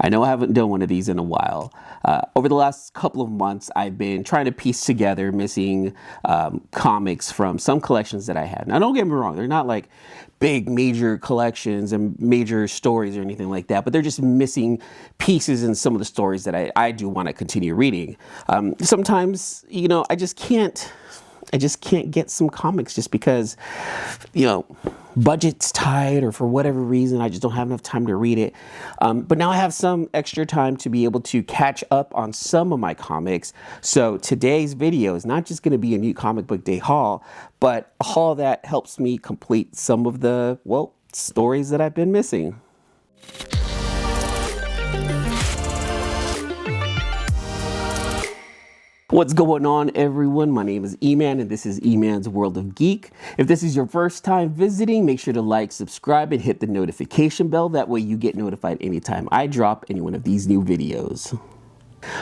I know I haven't done one of these in a while. Over the last couple of months, I've been trying to piece together missing comics from some collections that I had. Now, don't get me wrong, they're not like big major collections and major stories or anything like that, but they're just missing pieces in some of the stories that I do want to continue reading. Sometimes, you know, I just can't get some comics just because, you know, budget's tight or for whatever reason, I just don't have enough time to read it. But now I have some extra time to be able to catch up on some of my comics. So today's video is not just going to be a new comic book day haul, but a haul that helps me complete some of the, well, stories that I've been missing. What's going on, everyone? My name is E-Man, and this is E-Man's World of Geek. If this is your first time visiting, make sure to like, subscribe, and hit the notification bell. That way you get notified anytime I drop any one of these new videos.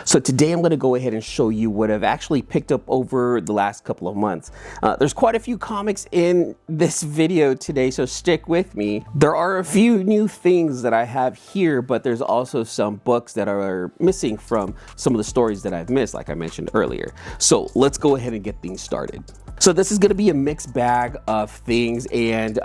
So today I'm going to go ahead and show you what I've actually picked up over the last couple of months. There's quite a few comics in this video today, so stick with me. There are a few new things that I have here, but there's also some books that are missing from some of the stories that I've missed, like I mentioned earlier. So let's go ahead and get things started. So this is going to be a mixed bag of things, and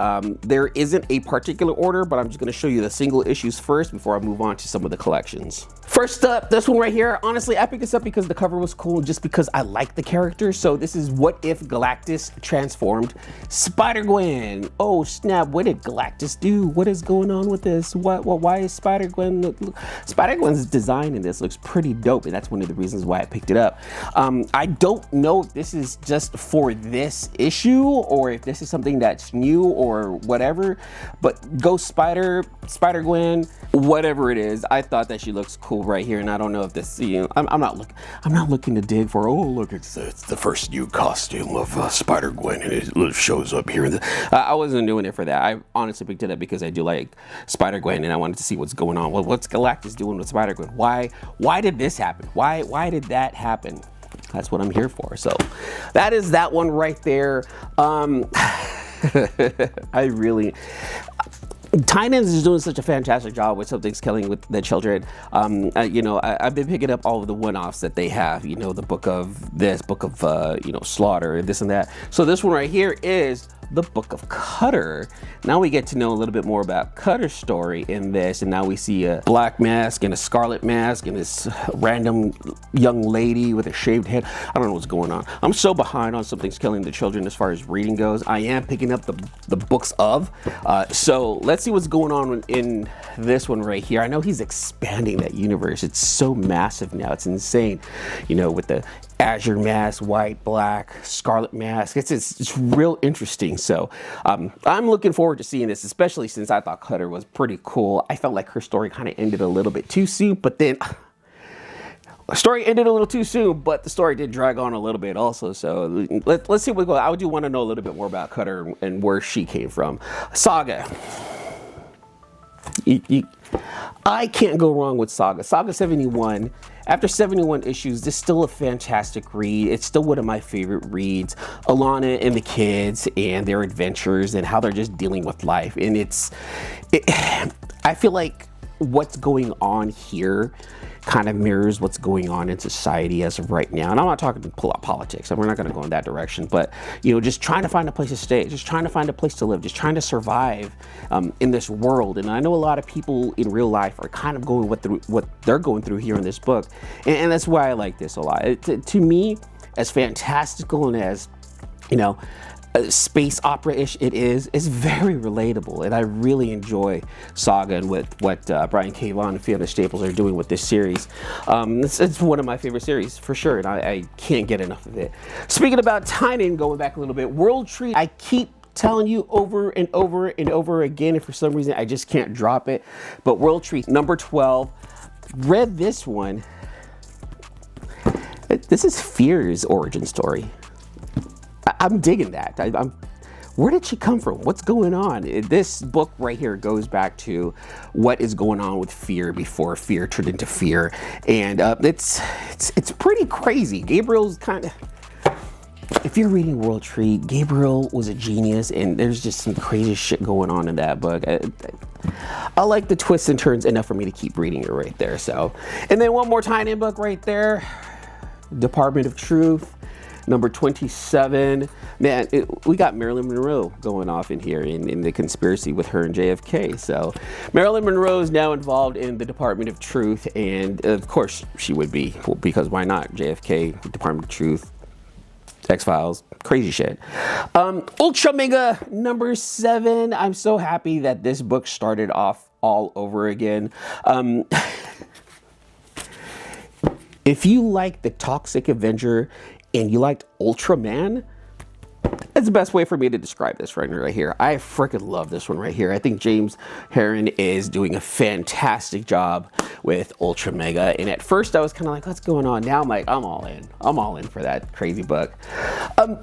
there isn't a particular order, but I'm just going to show you the single issues first before I move on to some of the collections. First up, this one right here. Honestly, I picked this up because the cover was cool, just because I like the character. So this is What If Galactus Transformed Spider-Gwen. Oh snap, what did Galactus do? What is going on with this? Why is Spider-Gwen? Spider-Gwen's design in this looks pretty dope, and that's one of the reasons why I picked it up. I don't know if this is just for this issue or if this is something that's new or whatever, but go Spider-Gwen, whatever it is. I thought that she looks cool right here, and I don't know if this, you know, I'm not looking to dig for, oh look, it's the first new costume of Spider-Gwen and it shows up here. I wasn't doing it for that. I honestly picked it up because I do like Spider-Gwen and I wanted to see what's going on. Well, what's Galactus doing with Spider-Gwen? Why did this happen? Why did that happen? That's what I'm here for. So that is that one right there. Tynan's is doing such a fantastic job with Something's Killing with the Children. You know, I've been picking up all of the one-offs that they have, you know, the book of this, book of, you know, Slaughter, this and that. So this one right here is the Book of Cutter. Now we get to know a little bit more about Cutter's story in this, and now we see a black mask and a scarlet mask and this random young lady with a shaved head. I don't know what's going on. I'm so behind on Something's Killing the Children as far as reading goes. I am picking up the books of, so let's see what's going on in this one right here. I know he's expanding that universe. It's so massive now. It's insane, you know, with the azure mask, white, black, scarlet mask. It's real interesting. So I'm looking forward to seeing this, especially since I thought Cutter was pretty cool. I felt like her story kind of ended a little bit too soon, but then the story ended a little too soon, but the story did drag on a little bit also. So let's see what goes. I do want to know a little bit more about Cutter and where she came from. Saga. I can't go wrong with Saga. Saga 71. After 71 issues, this is still a fantastic read. It's still one of my favorite reads. Alana and the kids and their adventures and how they're just dealing with life. And I feel like what's going on here kind of mirrors what's going on in society as of right now. And I'm not talking politics, and we're not going to go in that direction, but, you know, just trying to find a place to stay, just trying to find a place to live, just trying to survive in this world. And I know a lot of people in real life are kind of going through what they're going through here in this book. And that's why I like this a lot. To me, as fantastical and as, you know, space opera-ish it is very relatable, and I really enjoy Saga and what Brian K. Vaughan and Fiona Staples are doing with this series. It's one of my favorite series for sure, and I can't get enough of it. Speaking about Tynan, going back a little bit, World Tree, I keep telling you over and over and over again, and for some reason I just can't drop it, but World Tree number 12, read this one. This is Fear's origin story. I'm digging that. Where did she come from? What's going on? This book right here goes back to what is going on with Fear before Fear turned into Fear, and it's pretty crazy. Gabriel's kind of, if you're reading World Tree, Gabriel was a genius, and there's just some crazy shit going on in that book. I like the twists and turns enough for me to keep reading it right there. So, and then one more tie-in book right there, Department of Truth, number 27. Man, we got Marilyn Monroe going off in here in the conspiracy with her and JFK. So Marilyn Monroe is now involved in the Department of Truth, and of course she would be, because why not? JFK, Department of Truth, X-Files, crazy shit. Ultra Mega number 7. I'm so happy that this book started off all over again. If you like the Toxic Avenger and you liked Ultraman, that's the best way for me to describe this right here. I freaking love this one right here. I think James Herron is doing a fantastic job with Ultra Mega. And at first I was kind of like, what's going on? Now I'm like, I'm all in. I'm all in for that crazy book.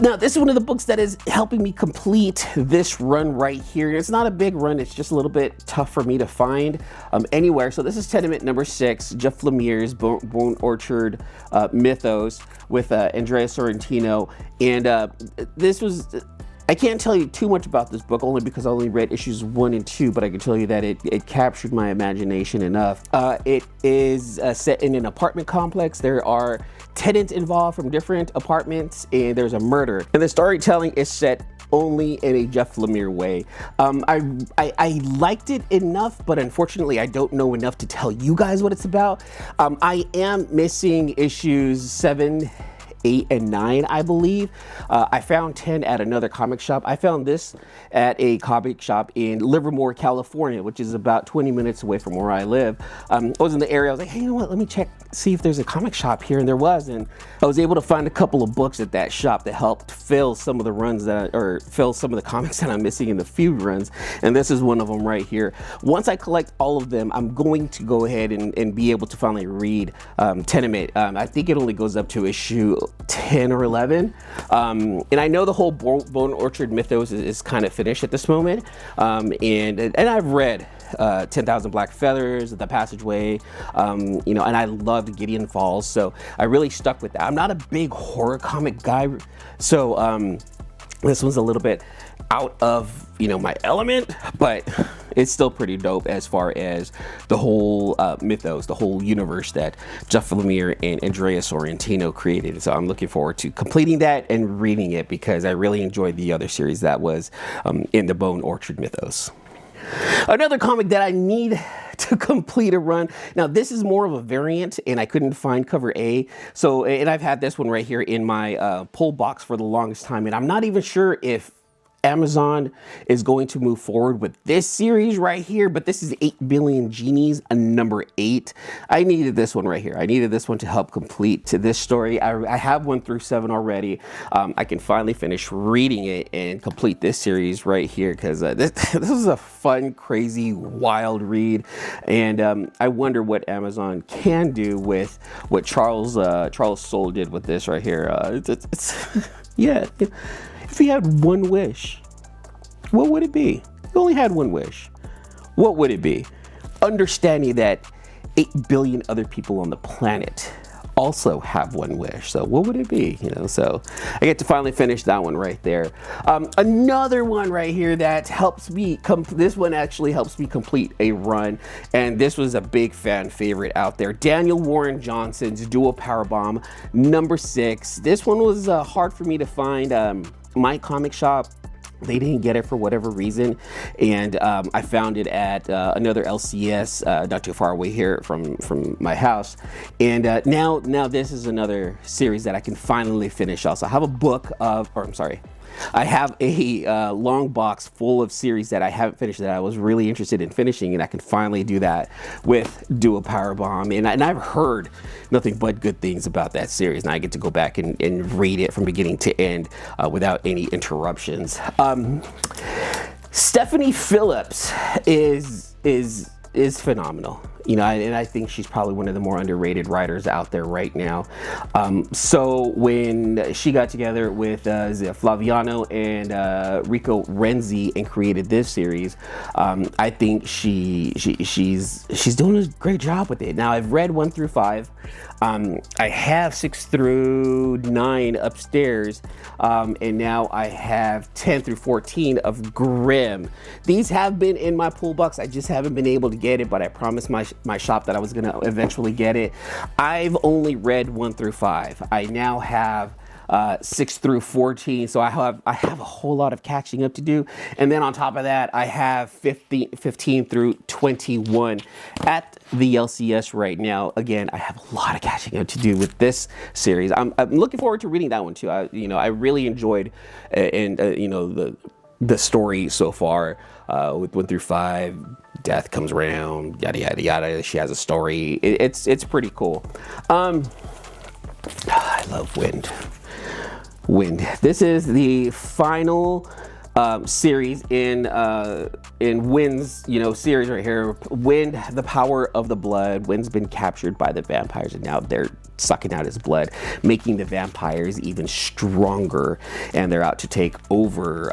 Now this is one of the books that is helping me complete this run right here. It's not a big run. It's just a little bit tough for me to find anywhere. So this is Tenement number 6, Jeff Lemire's Bone Orchard Mythos with Andrea Sorrentino. And this was, I can't tell you too much about this book only because I only read issues 1 and 2, but I can tell you that it captured my imagination enough. It is set in an apartment complex. There are tenants involved from different apartments, and there's a murder. And the storytelling is set only in a Jeff Lemire way. I liked it enough, but unfortunately I don't know enough to tell you guys what it's about. I am missing issues 7, 8, and 9, I believe. I found 10 at another comic shop. I found this at a comic shop in Livermore, California, which is about 20 minutes away from where I live. I was in the area. I was like, hey, you know what? Let me check, see if there's a comic shop here. And there was. And I was able to find a couple of books at that shop that helped fill some of the runs that, or fill some of the comics that I'm missing in the feud runs. And this is one of them right here. Once I collect all of them, I'm going to go ahead and be able to finally read Tenement. I think it only goes up to issue 10 or 11. And I know the whole Bone Orchard Mythos is kind of finished at this moment. And I've read 10,000 Black Feathers, The Passageway, you know, and I loved Gideon Falls. So I really stuck with that. I'm not a big horror comic guy. So this one's a little bit out of, you know, my element, but it's still pretty dope as far as the whole mythos, the whole universe that Jeff Lemire and Andrea Sorrentino created. So I'm looking forward to completing that and reading it because I really enjoyed the other series that was in the Bone Orchard Mythos. Another comic that I need to complete a run. Now this is more of a variant and I couldn't find cover A. So, and I've had this one right here in my pull box for the longest time, and I'm not even sure if Amazon is going to move forward with this series right here, but this is 8 Billion Genies, number 8. I needed this one right here. I needed this one to help complete to this story. I have 1 through 7 already. I can finally finish reading it and complete this series right here because this is a fun, crazy, wild read. And I wonder what Amazon can do with what Charles Soule did with this right here. It's yeah. If he had one wish, what would it be? He only had one wish. What would it be? Understanding that 8 billion other people on the planet also have one wish. So what would it be? You know, so I get to finally finish that one right there. Another one right here that helps me, this one actually helps me complete a run. And this was a big fan favorite out there. Daniel Warren Johnson's Dual Powerbomb, number 6. This one was hard for me to find. My comic shop, they didn't get it for whatever reason, and I found it at another LCS not too far away here from my house. And now this is another series that I can finally finish. Also, I have a book of, or I'm sorry, I have a long box full of series that I haven't finished that I was really interested in finishing, and I can finally do that with Dual Powerbomb. And I've heard nothing but good things about that series, and I get to go back and read it from beginning to end without any interruptions. Stephanie Phillips is phenomenal. You know, and I think she's probably one of the more underrated writers out there right now. So when she got together with Flaviano and Rico Renzi and created this series, I think she's doing a great job with it. Now I've read 1 through 5. I have 6 through 9 upstairs, and now I have 10 through 14 of Grimm. These have been in my pull box. I just haven't been able to get it, but I promised my shop that I was gonna eventually get it. I've only read 1 through 5. I now have 6 through 14, so I have a whole lot of catching up to do. And then on top of that, I have 15 through 21 at the LCS right now. Again, I have a lot of catching up to do with this series. I'm looking forward to reading that one too. I really enjoyed the story so far with 1 through 5. Death comes around, yada yada yada. She has a story. It's pretty cool. I love Wind. This is the final series in Wind's series right here. Wind, the power of the blood. Wind's been captured by the vampires, and now they're sucking out his blood, making the vampires even stronger, and they're out to take over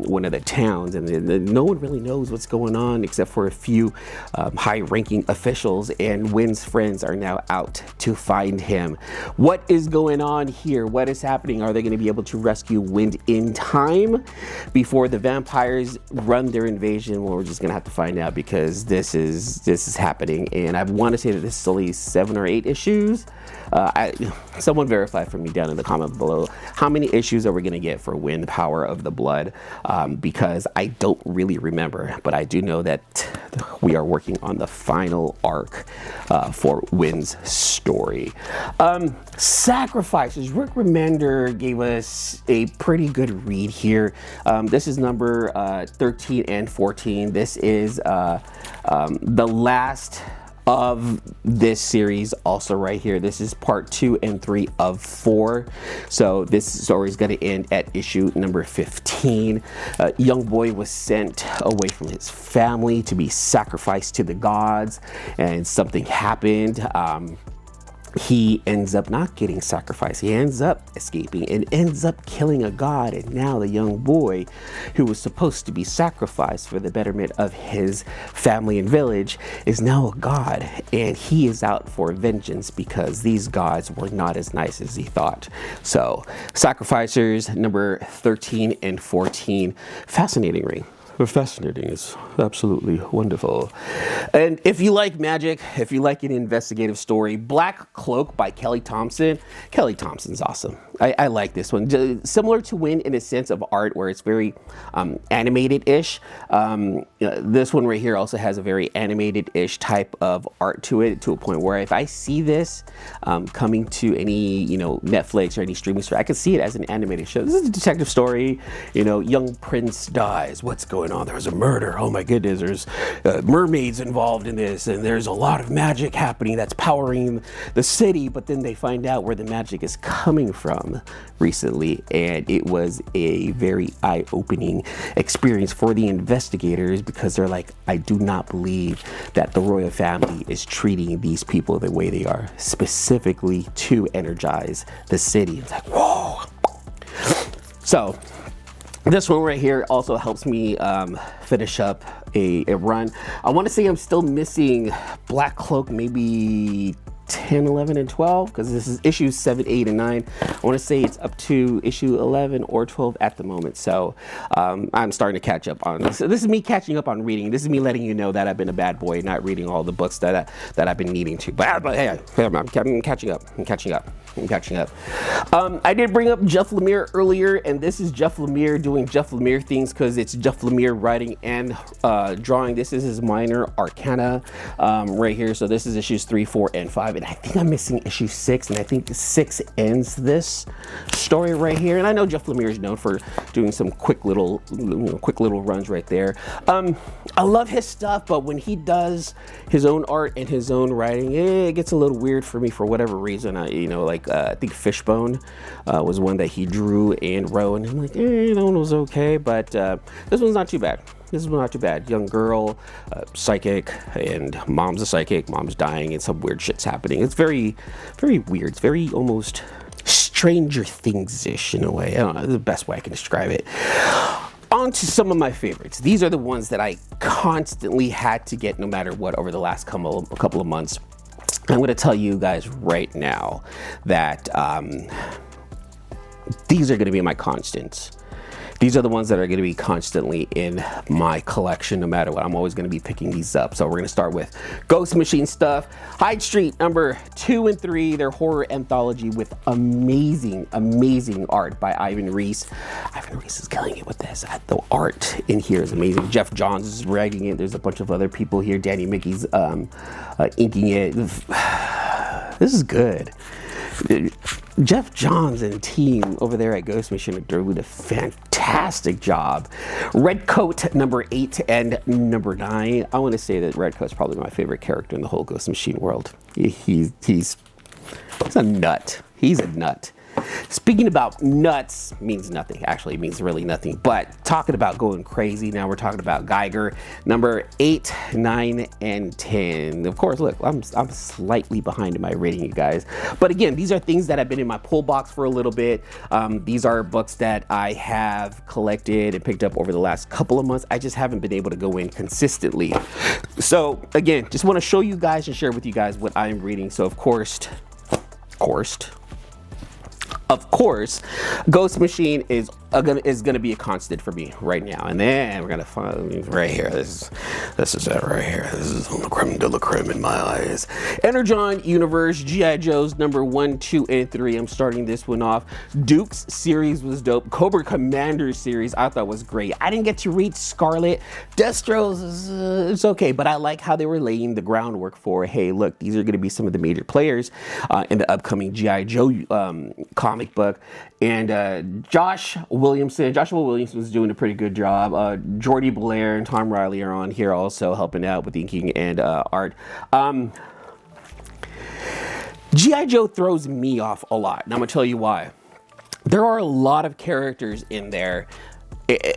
one of the towns, and no one really knows what's going on except for a few high-ranking officials, and Wind's friends are now out to find him. What is going on here? What is happening? Are they going to be able to rescue Wind in time before the vampires run their invasion? Well, we're just gonna have to find out, because this is happening, and I want to say that this is only 7 or 8 issues. Someone verify for me down in the comment below, how many issues are we going to get for Wind, the Power of the Blood? Because I don't really remember, but I do know that we are working on the final arc for Wind's story. Sacrifices. Rick Remender gave us a pretty good read here. This is number 13 and 14. This is the last of this series also right here. This is part 2 and 3 of 4. So this story is going to end at issue number 15. Young boy was sent away from his family to be sacrificed to the gods, and something happened. He ends up not getting sacrificed. He ends up escaping and ends up killing a god. And now the young boy who was supposed to be sacrificed for the betterment of his family and village is now a god. And he is out for vengeance because these gods were not as nice as he thought. So Sacrificers number 13 and 14. Fascinating read. Fascinating is absolutely wonderful. And if you like magic, if you like an investigative story, Black Cloak by Kelly Thompson. Kelly Thompson's awesome. I like this one. Similar to Wind in a sense of art, where it's very animated-ish. This one right here also has a very animated-ish type of art to it, to a point where if I see this coming to any Netflix or any streaming store, I can see it as an animated show. This is a detective story. Young prince dies. What's going on? There's a murder. Oh my goodness. There's mermaids involved in this, and there's a lot of magic happening that's powering the city. But then they find out where the magic is coming from recently, and it was a very eye-opening experience for the investigators, because they're like, I do not believe that the royal family is treating these people the way they are, specifically to energize the city. It's like, whoa. So this one right here also helps me finish up a run. I want to say I'm still missing Black Cloak, maybe 10, 11, and 12, because this is issues 7, 8, and 9. I want to say it's up to issue 11 or 12 at the moment. So I'm starting to catch up on this. This is me catching up on reading. This is me letting you know that I've been a bad boy, not reading all the books that I've been needing to. But hey, I'm catching up. I'm catching up. I did bring up Jeff Lemire earlier, and this is Jeff Lemire doing Jeff Lemire things, because it's Jeff Lemire writing and drawing. This is his minor arcana right here. So this is issues 3, 4, and 5. And I think I'm missing issue 6, and I think 6 ends this story right here. And I know Jeff Lemire is known for doing some quick little runs right there. I love his stuff, but when he does his own art and his own writing, it gets a little weird for me for whatever reason. I think Fishbone was one that he drew and wrote, and I'm like, that one was okay, but this one's not too bad. this is not too bad. Young girl, psychic, and mom's a psychic, mom's dying, and some weird shit's happening. It's very, very weird. It's very almost Stranger Things-ish in a way. I don't know, the best way I can describe it. On to some of my favorites. These are the ones that I constantly had to get no matter what over the last couple of months. I'm going to tell you guys right now that these are going to be my constants. These are the ones that are going to be constantly in my collection no matter what. I'm always going to be picking these up. So we're going to start with Ghost Machine stuff. Hyde Street number 2 and 3, their horror anthology with amazing, amazing art by Ivan Reis. Ivan Reis is killing it with this. The art in here is amazing. Jeff Johns is writing it. There's a bunch of other people here. Danny Mickey's inking it. This is good. Jeff Johns and team over there at Ghost Machine are doing a fantastic job. Red Coat number 8 and number 9. I want to say that Red Coat's probably my favorite character in the whole Ghost Machine world. He's a nut. He's a nut. Speaking about nuts means nothing. Actually, it means really nothing. But talking about going crazy, now we're talking about Geiger, number 8, 9, and 10. Of course, look, I'm slightly behind in my rating, you guys. But again, these are things that have been in my pull box for a little bit. These are books that I have collected and picked up over the last couple of months. I just haven't been able to go in consistently. So again, just want to show you guys and share with you guys what I'm reading. So of course, Ghost Machine is gonna be a constant for me right now. And then we're gonna find right here. This is it right here. This is the creme de la creme in my eyes. Energon Universe, G.I. Joe's number 1, 2, and 3. I'm starting this one off. Duke's series was dope. Cobra Commander series I thought was great. I didn't get to read Scarlet. Destro's it's okay, but I like how they were laying the groundwork for, hey, look, these are gonna be some of the major players in the upcoming G.I. Joe comic book. And Joshua Williamson's doing a pretty good job. Jordy Blair and Tom Riley are on here also helping out with inking and art. G.I. Joe throws me off a lot, and I'm gonna tell you why. There are a lot of characters in there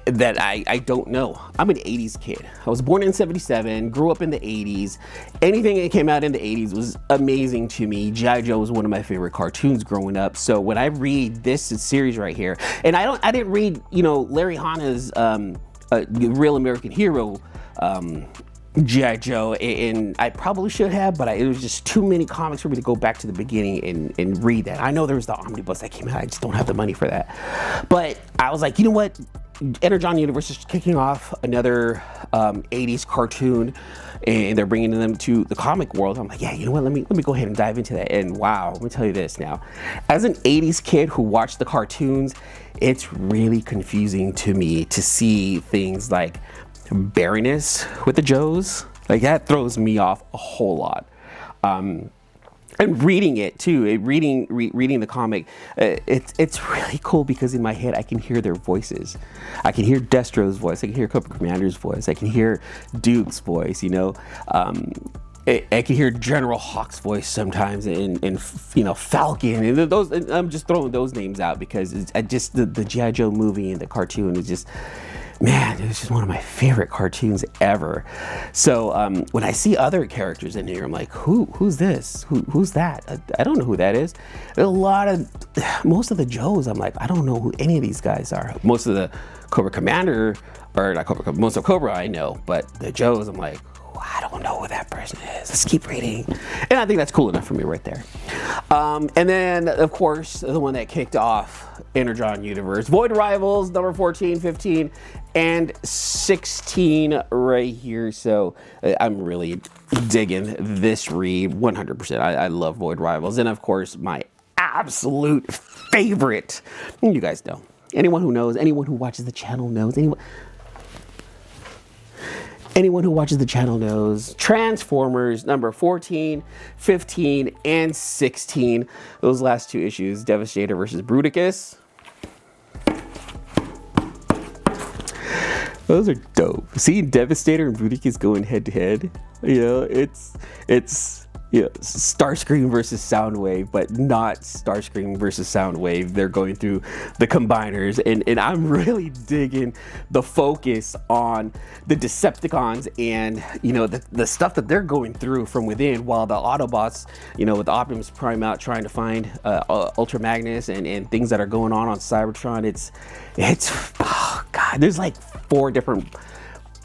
that I don't know. I'm an 80s kid. I was born in 77, grew up in the 80s. Anything that came out in the 80s was amazing to me. G.I. Joe was one of my favorite cartoons growing up. So when I read this series right here, and I didn't read, Larry Hana's Real American Hero G.I. Joe, and I probably should have, but it was just too many comics for me to go back to the beginning and read that. I know there was the omnibus that came out. I just don't have the money for that. But I was like, you know what? Energon Universe is kicking off another 80s cartoon, and they're bringing them to the comic world. I'm like, yeah, you know what? Let me go ahead and dive into that. And wow, let me tell you this now. As an 80s kid who watched the cartoons, it's really confusing to me to see things like Baroness with the Joes. Like, that throws me off a whole lot. And reading it too, reading the comic, it's really cool because in my head I can hear their voices. I can hear Destro's voice, I can hear Cobra Commander's voice, I can hear Duke's voice, I can hear General Hawk's voice sometimes, and Falcon, and those. And I'm just throwing those names out because it's just the G.I. Joe movie and the cartoon is just. Man, it was just one of my favorite cartoons ever. So when I see other characters in here, I'm like, who's this? Who's that? I don't know who that is. Most of the Joes, I'm like, I don't know who any of these guys are. Most of the Cobra Commander, or not Cobra, most of Cobra I know, but the Joes, I'm like, I don't know who that person is. Let's keep reading. And I think that's cool enough for me right there. And then, of course, the one that kicked off Energon Universe, Void Rivals, number 14, 15, and 16 right here. So I'm really digging this read 100%. I love Void Rivals. And of course, my absolute favorite, you guys know, anyone who knows, anyone who watches the channel knows, anyone who watches the channel knows, Transformers number 14, 15, and 16. Those last two issues, Devastator versus Bruticus. Those are dope. Seeing Devastator and Bruticus going head to head, it's you know, Starscream versus Soundwave, but not Starscream versus Soundwave. They're going through the combiners, and I'm really digging the focus on the Decepticons and, you know, the stuff that they're going through from within, while the Autobots, you know, with Optimus Prime out trying to find Ultra Magnus and things that are going on Cybertron. It's oh God, there's like 4 different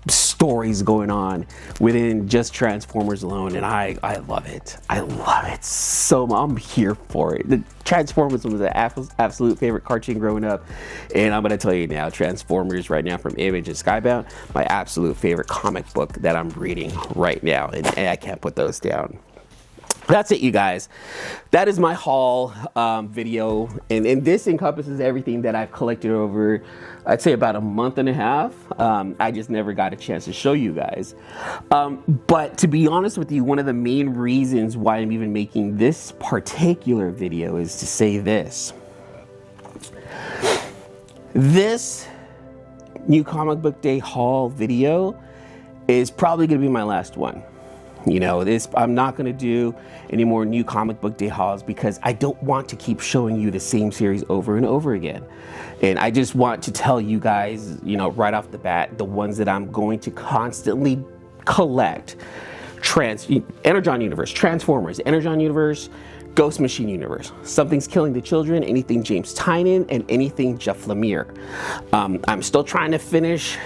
stories going on within just Transformers alone, and I love it. I love it so much. I'm here for it. The Transformers was an absolute favorite cartoon growing up, and I'm gonna tell you now, Transformers right now from Image and Skybound, my absolute favorite comic book that I'm reading right now, and I can't put those down. That's it, you guys. That is my haul video, and this encompasses everything that I've collected over, I'd say, about a month and a half. I just never got a chance to show you guys. But to be honest with you, one of the main reasons why I'm even making this particular video is to say this. This new comic book day haul video is probably gonna be my last one. You know, I'm not gonna do any more new comic book day hauls because I don't want to keep showing you the same series over and over again. And I just want to tell you guys, you know, right off the bat, the ones that I'm going to constantly collect. Energon Universe, Transformers, Energon Universe, Ghost Machine Universe, Something's Killing the Children, anything James Tynion, and anything Jeff Lemire. I'm still trying to finish,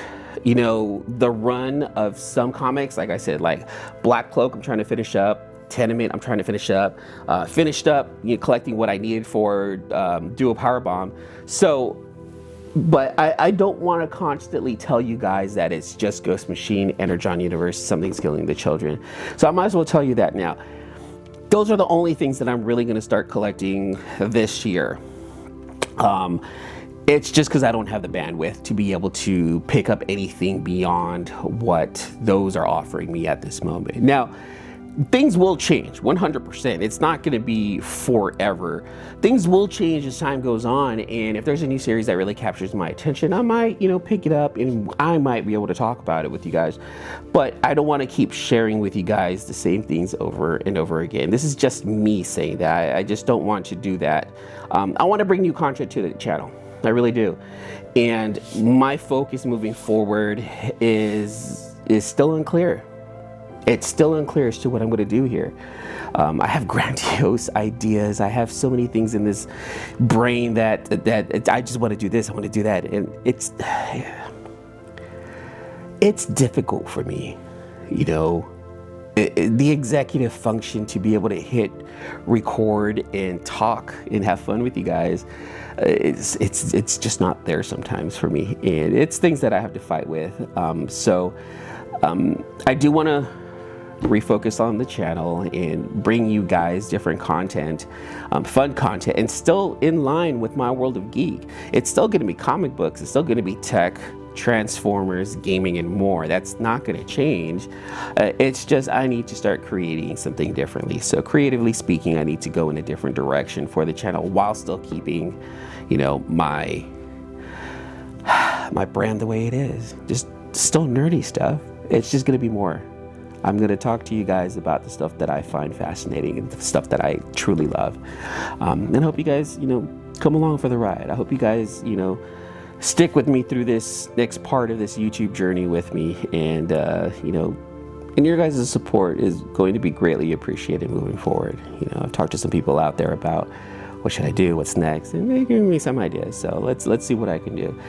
you know, the run of some comics. Like I said, like Black Cloak, I'm trying to finish up. Tenement, I'm trying to finish up. Finished up, you know, collecting what I needed for Duo Powerbomb. So, but I don't want to constantly tell you guys that it's just Ghost Machine, Energon Universe, Something's Killing the Children. So I might as well tell you that now. Those are the only things that I'm really going to start collecting this year. It's just because I don't have the bandwidth to be able to pick up anything beyond what those are offering me at this moment. Now, things will change 100%. It's not going to be forever. Things will change as time goes on, and if there's a new series that really captures my attention, I might, you know, pick it up and I might be able to talk about it with you guys. But I don't want to keep sharing with you guys the same things over and over again. This is just me saying that. I just don't want to do that. I want to bring new content to the channel. I really do. And my focus moving forward is still unclear. It's still unclear as to what I'm going to do here. I have grandiose ideas. I have so many things in this brain that I just want to do this, I want to do that. And it's difficult for me, you know. The executive function to be able to hit record and talk and have fun with you guys, it's just not there sometimes for me, and it's things that I have to fight with. So I do want to refocus on the channel and bring you guys different content, fun content, and still in line with my world of geek. It's still going to be comic books, it's still going to be tech, Transformers, gaming, and more. That's not going to change. It's just I need to start creating something differently. So creatively speaking, I need to go in a different direction for the channel while still keeping, you know, my brand the way it is. Just still nerdy stuff. It's just going to be more. I'm going to talk to you guys about the stuff that I find fascinating and the stuff that I truly love. And I hope you guys, you know, come along for the ride. I hope you guys, you know, stick with me through this next part of this YouTube journey with me, and you know, and your guys' support is going to be greatly appreciated moving forward. You know, I've talked to some people out there about what should I do, what's next, and they're giving me some ideas. So let's see what I can do.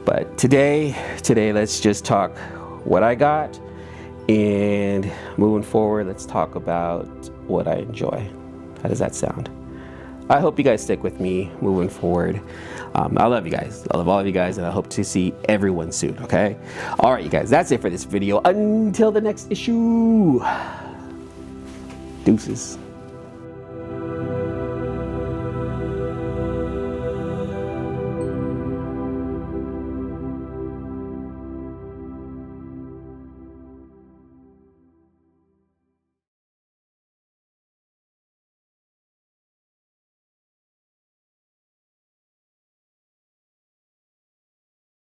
But today, let's just talk what I got, and moving forward, let's talk about what I enjoy. How does that sound? I hope you guys stick with me moving forward. I love you guys. I love all of you guys, and I hope to see everyone soon, okay? All right, you guys, that's it for this video. Until the next issue. Deuces.